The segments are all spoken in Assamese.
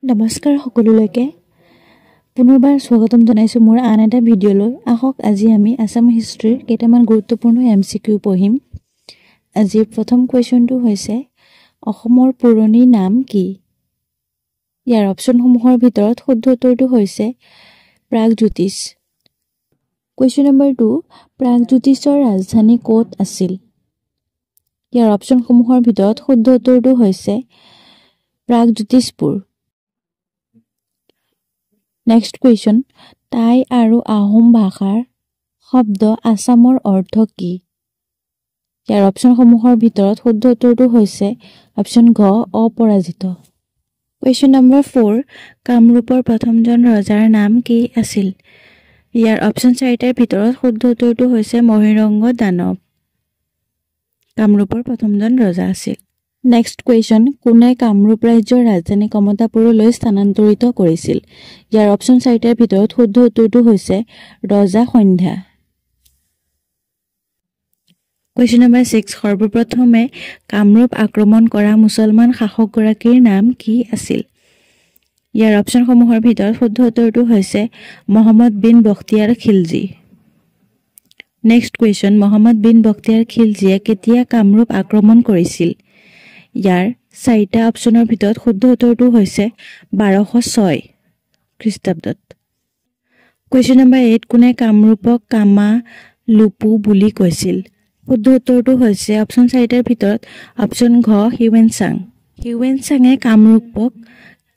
নমস্কাৰ সকলোলৈকে পুনৰবাৰ স্বাগতম জনাইছো মোৰ আন এটা ভিডিঅ'লৈ আহক আজি আমি আসাম হিষ্ট্ৰীৰ কেইটামান গুৰুত্বপূৰ্ণ এমচিকিউ পঢ়িম আজি প্ৰথম কোৱেশ্চনটো হৈছে অসমৰ পুৰণি নাম কি ইয়াৰ অপচনসমূহৰ ভিতৰত শুদ্ধ উত্তৰটো হৈছে প্ৰাগজ্যোতিষ কোৱেশ্চন নম্বৰ 2 প্ৰাগজ্যোতিষৰ ৰাজধানী ক'ত আছিল ইয়াৰ অপচনসমূহৰ ভিতৰত শুদ্ধ উত্তৰটো হৈছে প্ৰাগজ্যোতিষপুৰ Next question, টাই আৰু আহোম ভাষাৰ শব্দ আসামৰ অৰ্থ কি? ইয়াৰ অপচনসমূহৰ ভিতৰত শুদ্ধ উত্তৰটো হৈছে অপচন ঘ অপৰাজিত। Question number 4, কামৰূপৰ প্ৰথমজন ৰজাৰ নাম কি আছিল? ইয়াৰ অপচন 4টাৰ ভিতৰত শুদ্ধ উত্তৰটো হৈছে মহিৰংগ দানৱ। কামৰূপৰ প্ৰথমজন ৰজা আছিল। Next question, কোনে কামৰূপ ৰাজ্যৰ ৰাজধানী কমতাপুৰলৈ স্থানান্তৰিত কৰিছিল? ইয়াৰ অপচন 4টাৰ ভিতৰত শুদ্ধ উত্তৰটো হৈছে ৰজা সন্ধ্যা। Question number 6, সৰ্বপ্ৰথমে কামৰূপ আক্ৰমণ কৰা মুছলমান শাসকগৰাকীৰ নাম কি আছিল? ইয়াৰ অপচনসমূহৰ ভিতৰত শুদ্ধ উত্তৰটো হৈছে মহম্মদ বিন বখতিয়াৰ খিলজী। Next question, মহম্মদ বিন বখতিয়াৰ খিলজীয়ে কেতিয়া কামৰূপ আক্ৰমণ কৰিছিল? ইয়াৰ 4টা অপচনৰ ভিতৰত শুদ্ধ উত্তৰটো হৈছে 1206 খ্ৰীষ্টাব্দত। Question number 8, কোনে কামৰূপক কামা লুপু বুলি কৈছিল? শুদ্ধ উত্তৰটো হৈছে অপচন 4টাৰ ভিতৰত অপচন ঘ হিউৱেনচাং। হিউৱেনচাঙে কামৰূপক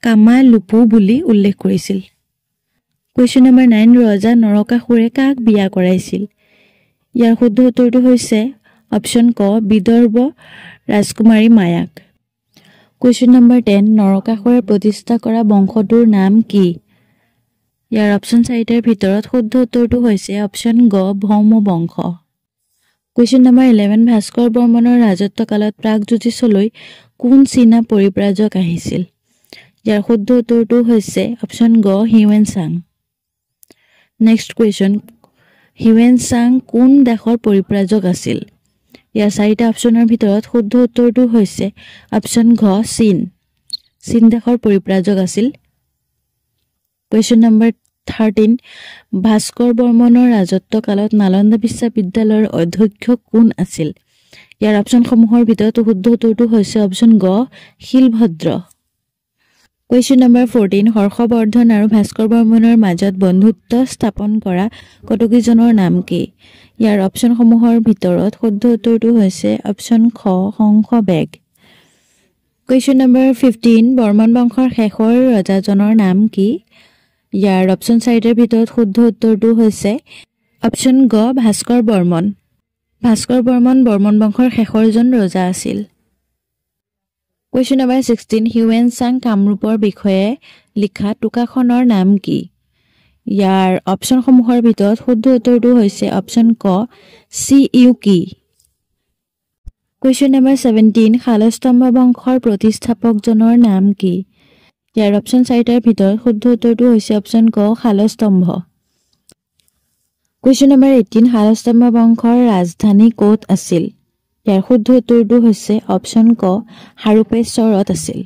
কামা লুপু বুলি উল্লেখ কৰিছিল। Question number 9, ৰজা নৰকাসুৰে কাক বিয়া কৰাইছিল? ইয়াৰ শুদ্ধ উত্তৰটো হৈছে অপচন ক বিদৰ্ভ ৰাজকুমাৰী মায়াক। Question number 10, নৰকাসুৰে প্ৰতিষ্ঠা কৰা বংশটোৰ নাম কি? ইয়াৰ অপচন 4টাৰ ভিতৰত শুদ্ধ উত্তৰটো হৈছে অপচন গ ভৌম বংশ। Question number 11, ভাস্কৰ বৰ্মনৰ ৰাজত্বকালত প্ৰাগজ্যোতিষলৈ কোন চীনা পৰিব্ৰাজক আহিছিল? ইয়াৰ শুদ্ধ উত্তৰটো হৈছে অপচন গ হিউৱেনচাং। Next question, হিউৱেনচাং কোন দেশৰ পৰিব্ৰাজক আছিল? ইয়াৰ 4টা অপচনৰ ভিতৰত শুদ্ধ উত্তৰটো হৈছে অপচন ঘ চীন। চীন দেশৰ পৰিব্ৰাজক আছিল। Question number 13, ভাস্কৰ বৰ্মনৰ ৰাজত্বকালত নালন্দা বিশ্ববিদ্যালয়ৰ অধ্যক্ষ কোন আছিল? ইয়াৰ অপচনসমূহৰ ভিতৰত শুদ্ধ উত্তৰটো হৈছে অপচন গ শিলভদ্ৰ। Question number 14, হৰ্ষবৰ্ধন আৰু ভাস্কৰ বৰ্মনৰ মাজত বন্ধুত্ব স্থাপন কৰা কটকীজনৰ নাম কি? ইয়াৰ অপচনসমূহৰ ভিতৰত শুদ্ধ উত্তৰটো হৈছে অপচন খ হংসবেগ। Question number 15, বৰ্মন বংশৰ শেষৰ ৰজাজনৰ নাম কি? ইয়াৰ অপচন 4টাৰ ভিতৰত শুদ্ধ উত্তৰটো হৈছে অপচন গ ভাস্কৰ বৰ্মন। ভাস্কৰ বৰ্মন বৰ্মন বংশৰ শেষৰজন ৰজা আছিল। Question number 16, হিউৱেনচাং কামৰূপৰ বিষয়ে লিখা টোকাখনৰ নাম কি? ইয়াৰ অপচনসমূহৰ ভিতৰত শুদ্ধ উত্তৰটো হৈছে অপচন ক চিইউকি। Question number 17, শালস্তম্ভ বংশৰ প্ৰতিষ্ঠাপকজনৰ নাম কি? ইয়াৰ অপচন 4টাৰ ভিতৰত শুদ্ধ উত্তৰটো হৈছে অপচন ক শালস্তম্ভ। Question number 18, শালস্তম্ভ বংশৰ ৰাজধানী ক'ত আছিল? ইয়াৰ শুদ্ধ উত্তৰটো হৈছে অপচন ক হাৰুপেশ্বৰত আছিল।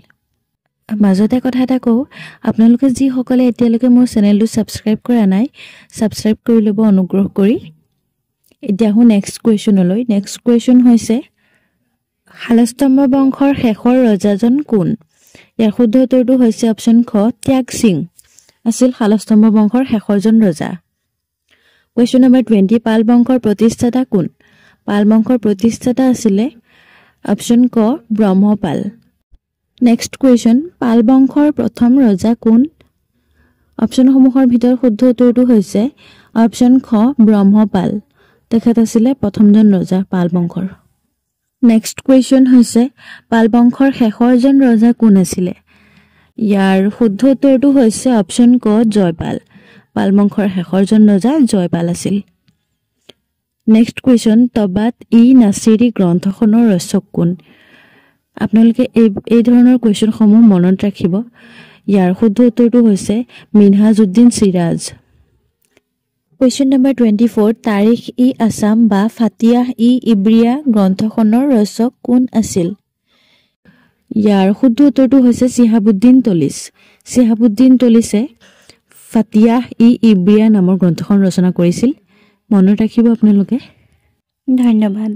মাজতে কথা এটা কওঁ, আপোনালোকে যিসকলে এতিয়ালৈকে মোৰ চেনেলটো ছাবস্ক্ৰাইব কৰা নাই ছাবস্ক্ৰাইব কৰি ল'ব অনুগ্ৰহ কৰি। এতিয়া আহোঁ নেক্সট কুৱেশ্যনলৈ। নেক্সট কুৱেশ্যন হৈছে শালস্তম্ভ বংশৰ শেষৰ ৰজাজন কোন? ইয়াৰ শুদ্ধ উত্তৰটো হৈছে অপচন খ ত্যাগ সিং আছিল শালস্তম্ভ বংশৰ শেষৰজন ৰজা। Question number 20, পাল বংশৰ প্ৰতিষ্ঠাতা কোন? পাল বংশৰ প্ৰতিষ্ঠাতা আছিলে অপচন ক ব্ৰহ্মপাল। নেক্সট কুৱেশ্যন, পাল বংশৰ প্ৰথম ৰজা কোন? অপচনসমূহৰ ভিতৰত শুদ্ধ উত্তৰটো হৈছে অপচন খ ব্ৰহ্মপাল। তেখেত আছিলে প্ৰথমজন ৰজা পাল বংশৰ। নেক্সট কুৱেশ্যন হৈছে পাল বংশৰ শেষৰজন ৰজা কোন আছিলে? ইয়াৰ শুদ্ধ উত্তৰটো হৈছে অপচন ক জয়পাল। পাল বংশৰ শেষৰজন ৰজা জয়পাল আছিল। নেক্সট কুৱেশ্যন, তবাত ই নাছিৰী গ্ৰন্থখনৰ ৰচক কোন? আপোনালোকে এই ধৰণৰ কুৱেশ্যনসমূহ মনত ৰাখিব। ইয়াৰ শুদ্ধ উত্তৰটো হৈছে মিনহাজউদ্দিন চিৰাজ। Question number 24, তাৰিখ ই আছাম বা ফাতিয়াহ ই ইব্ৰিয়া গ্ৰন্থখনৰ ৰচক কোন আছিল? ইয়াৰ শুদ্ধ উত্তৰটো হৈছে চিহাবুদ্দিন তলিছ। চিহাবুদ্দিন তলিছে ফাতিয়াহ-ই-ইব্ৰিয়া নামৰ গ্ৰন্থখন ৰচনা কৰিছিল। মনত ৰাখিব আপোনালোকে। ধন্যবাদ।